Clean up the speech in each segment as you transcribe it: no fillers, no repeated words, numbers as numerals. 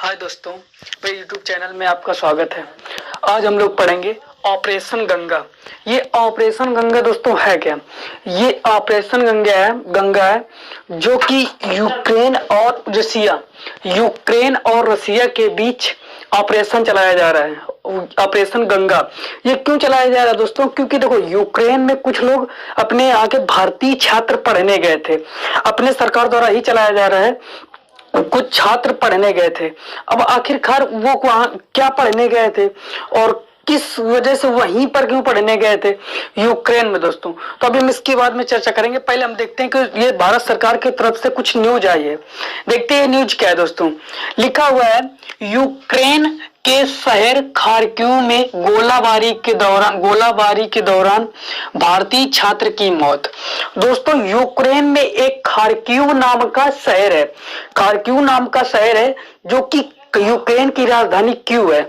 हाय दोस्तों, मेरे YouTube channel में आपका स्वागत है। आज हम लोग पढ़ेंगे ऑपरेशन गंगा। ये ऑपरेशन गंगा दोस्तों है क्या? ये ऑपरेशन गंगा है जो कि यूक्रेन और रसिया के बीच ऑपरेशन चलाया जा रहा है। ऑपरेशन गंगा ये क्यों चलाया जा रहा है दोस्तों? क्योंकि देखो, यूक्रेन में कुछ लोग अपने यहाँ के भारतीय छात्र पढ़ने गए थे। अपने सरकार द्वारा ही चलाया जा रहा है। कुछ छात्र पढ़ने गए थे। अब आखिरकार वो वहां क्या पढ़ने गए थे और किस वजह से वहीं पर क्यों पढ़ने गए थे? यूक्रेन में दोस्तों। तो अभी हम इसके बाद में चर्चा करेंगे। पहले हम देखते हैं कि ये भारत सरकार की तरफ से कुछ न्यूज आई है। देखते हैं न्यूज क्या है दोस्तों। लिखा हुआ है, यूक्रेन के शहर खार्किव में गोलाबारी के दौरान भारतीय छात्र की मौत। दोस्तों, यूक्रेन में एक खार्किव नाम का शहर है जो कि यूक्रेन की राजधानी क्यू है।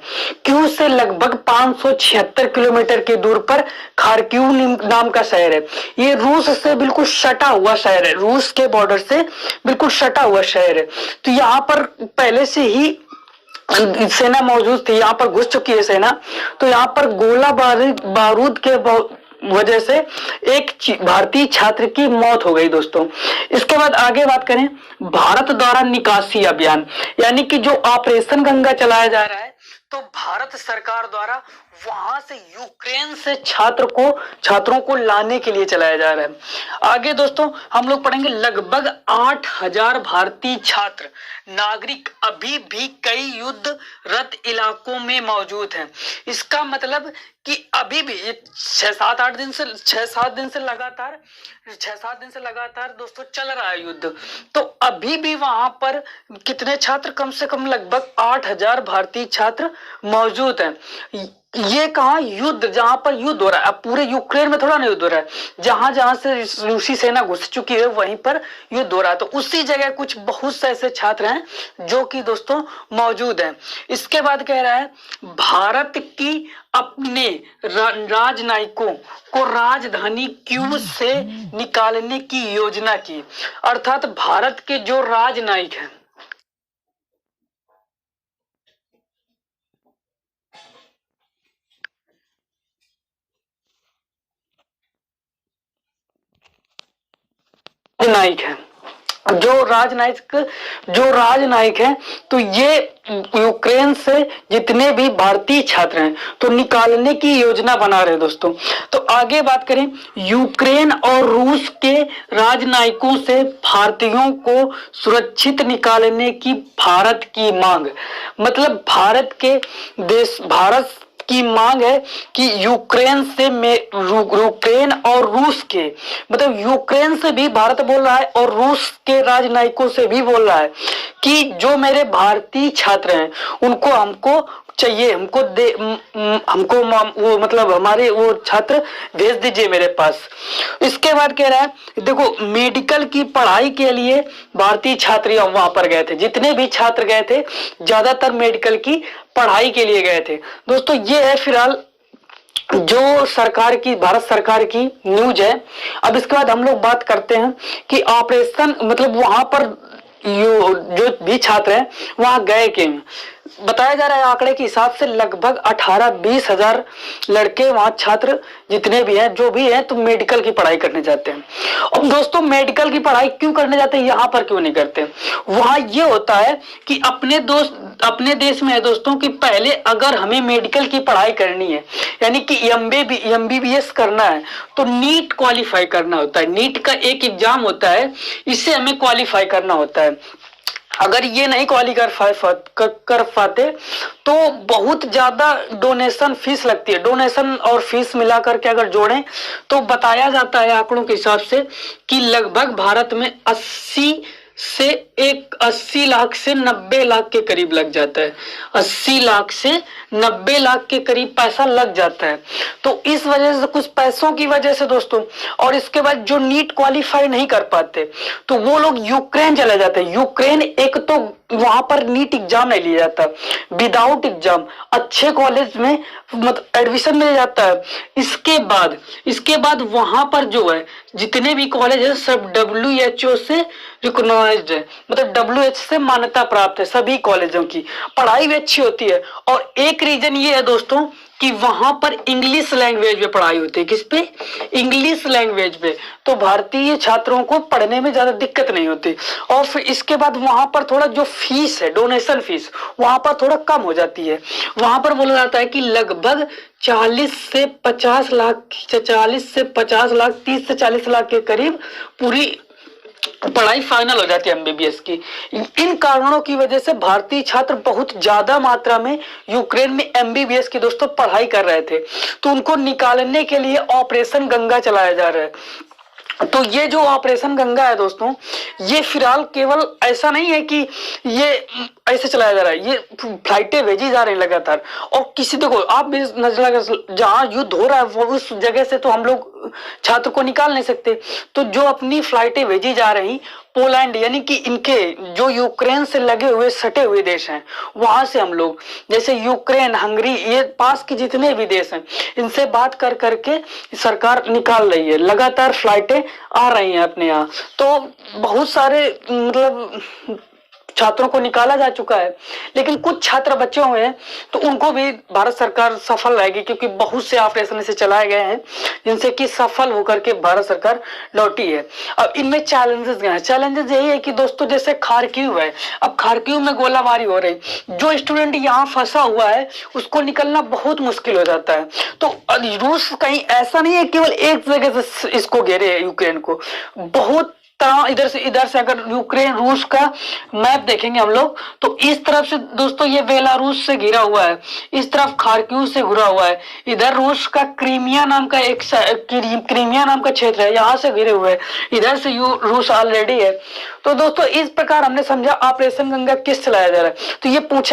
क्यू से लगभग 576 किलोमीटर की दूर पर खार्किव नाम का शहर है। ये रूस से बिल्कुल सटा हुआ शहर है। रूस के बॉर्डर से बिल्कुल सटा हुआ शहर है। तो यहाँ पर पहले से ही सेना मौजूद थी। यहाँ पर घुस चुकी है सेना। तो यहाँ पर गोला बारूद के वजह से एक भारतीय छात्र की मौत हो गई दोस्तों। इसके बाद आगे बात करें, भारत द्वारा निकासी अभियान, यानी कि जो ऑपरेशन गंगा चलाया जा रहा है, तो भारत सरकार द्वारा वहां से यूक्रेन से छात्रों को लाने के लिए चलाया जा रहा है। आगे दोस्तों हम लोग पढ़ेंगे, लगभग 8000 भारतीय छात्र नागरिक अभी भी कई युद्धरत इलाकों में मौजूद हैं। इसका मतलब कि अभी भी 6-7 दिन से लगातार दोस्तों चल रहा है युद्ध। तो अभी भी वहां पर कितने छात्र? कम से कम लगभग 8000 भारतीय छात्र मौजूद हैं। ये कहा युद्ध, जहां पर युद्ध हो रहा है। अब पूरे यूक्रेन में थोड़ा ना युद्ध हो रहा है। जहां जहां से रूसी सेना घुस चुकी है वहीं पर युद्ध हो रहा है। तो उसी जगह कुछ बहुत से ऐसे छात्र हैं जो कि दोस्तों मौजूद हैं। इसके बाद कह रहा है, भारत की अपने राजनयिकों को राजधानी क्यू से निकालने की योजना की। अर्थात भारत के जो राजनयिक हैं, जो राजनयिक हैं, तो ये यूक्रेन से जितने भी भारतीय छात्र हैं तो निकालने की योजना बना रहे दोस्तों। तो आगे बात करें, यूक्रेन और रूस के राजनयिकों से भारतीयों को सुरक्षित निकालने की भारत की मांग। मतलब भारत की मांग है कि यूक्रेन और रूस के, मतलब यूक्रेन से भी भारत बोल रहा है और रूस के राजनयिकों से भी बोल रहा है कि जो मेरे भारतीय छात्र हैं उनको हमको चाहिए, वो मतलब हमारे वो छात्र भेज दीजिए मेरे पास। इसके बाद कह रहा है, देखो, मेडिकल की पढ़ाई के लिए भारतीय छात्र वहां पर गए थे। जितने भी छात्र गए थे ज्यादातर मेडिकल की पढ़ाई के लिए गए थे दोस्तों। ये है फिलहाल जो भारत सरकार की न्यूज है। अब इसके बाद हम लोग बात करते हैं कि ऑपरेशन, मतलब वहां पर जो भी छात्र हैं वहां गए क्यों। बताया जा रहा है आंकड़े के हिसाब से लगभग 18-20 हजार लड़के वहां छात्र जितने भी हैं, जो भी हैं, तो मेडिकल की पढ़ाई करने जाते हैं। अब दोस्तों मेडिकल की पढ़ाई क्यों करने जाते हैं, यहाँ पर क्यों नहीं करते? वहां ये होता है कि अपने देश में है दोस्तों कि पहले अगर हमें मेडिकल की पढ़ाई करनी है, यानी कि MBBS करना है, तो नीट क्वालिफाई करना होता है। नीट का एक एग्जाम होता है, इससे हमें क्वालिफाई करना होता है। अगर ये नहीं क्वालिफाई कर पाते तो बहुत ज्यादा डोनेशन फीस लगती है। डोनेशन और फीस मिलाकर के अगर जोड़ें तो बताया जाता है आंकड़ों के हिसाब से कि लगभग भारत में 80 लाख से 90 लाख के करीब लग जाता है। 80 लाख से 90 लाख के करीब पैसा लग जाता है। तो इस वजह से, कुछ पैसों की वजह से दोस्तों, और इसके बाद जो नीट क्वालिफाई नहीं कर पाते तो वो लोग यूक्रेन चले जाते हैं। यूक्रेन एक तो वहां पर नीट एग्जाम नहीं लिया जाता, विदाउट एग्जाम अच्छे कॉलेज में मतलब एडमिशन मिल जाता है। इसके बाद वहां पर जो है जितने भी कॉलेज है सब WHO से रिकॉग्नाइज्ड है, मतलब WHO से मान्यता प्राप्त है। सभी कॉलेजों की पढ़ाई भी अच्छी होती है। और एक रीजन ये है दोस्तों कि वहां पर इंग्लिश लैंग्वेज में पढ़ाई होती है। किस पे? इंग्लिश लैंग्वेज पे। तो भारतीय छात्रों को पढ़ने में ज्यादा दिक्कत नहीं होती। और फिर इसके बाद वहां पर थोड़ा जो फीस है, डोनेशन फीस, वहां पर थोड़ा कम हो जाती है। वहां पर बोला जाता है कि लगभग 40 से 50 लाख, 30 से 40 लाख के करीब पूरी पढ़ाई फाइनल हो जाती है MBBS की। इन कारणों की वजह से भारतीय छात्र बहुत ज्यादा मात्रा में यूक्रेन में MBBS की दोस्तों पढ़ाई कर रहे थे। तो उनको निकालने के लिए ऑपरेशन गंगा चलाया जा रहा है। तो ये जो ऑपरेशन गंगा है दोस्तों, ये फिलहाल केवल ऐसा नहीं है कि ये ऐसे चलाया जा रहा है, ये फ्लाइटें भेजी जा रही है लगातार। और किसी देखो आप भी नजर लगा, जहां युद्ध हो रहा है वो उस जगह से तो हम लोग छात्र को निकाल नहीं सकते। तो जो अपनी फ्लाइटें भेजी जा रही पोलैंड, यानी कि इनके जो यूक्रेन से लगे हुए सटे हुए देश हैं, वहां से हम लोग जैसे यूक्रेन, हंगरी, ये पास के जितने भी देश हैं, इनसे बात कर करके सरकार निकाल रही है। लगातार फ्लाइटें आ रही हैं अपने यहाँ। तो बहुत सारे मतलब छात्रों को निकाला जा चुका है, लेकिन कुछ छात्र बचे हुए हैं तो उनको भी भारत सरकार सफल रहेगी, क्योंकि बहुत से ऑपरेशन ऐसे चलाए गए हैं जिनसे कि सफल होकर के भारत सरकार लौटी है। अब इनमें चैलेंजेस क्या है? चैलेंजेस यही है कि दोस्तों जैसे खार्किव है, अब खार्किव में गोलाबारी हो रही, जो स्टूडेंट यहाँ फंसा हुआ है उसको निकलना बहुत मुश्किल हो जाता है। तो रूस कहीं ऐसा नहीं है केवल एक जगह से इसको घेरे यूक्रेन को, बहुत इधर से अगर यूक्रेन रूस का मैप देखेंगे हम लोग तो इस तरफ से दोस्तों ये बेलारूस से घिरा हुआ है, इस तरफ खार्किव से घिरा हुआ है, इधर रूस का क्रीमिया नाम का क्रीमिया नाम का क्षेत्र है, यहाँ से घिरे हुए हैं, इधर से रूस ऑलरेडी है। तो दोस्तों इस प्रकार हमने समझा ऑपरेशन गंगा किस चलाया जा रहा है। तो ये पूछे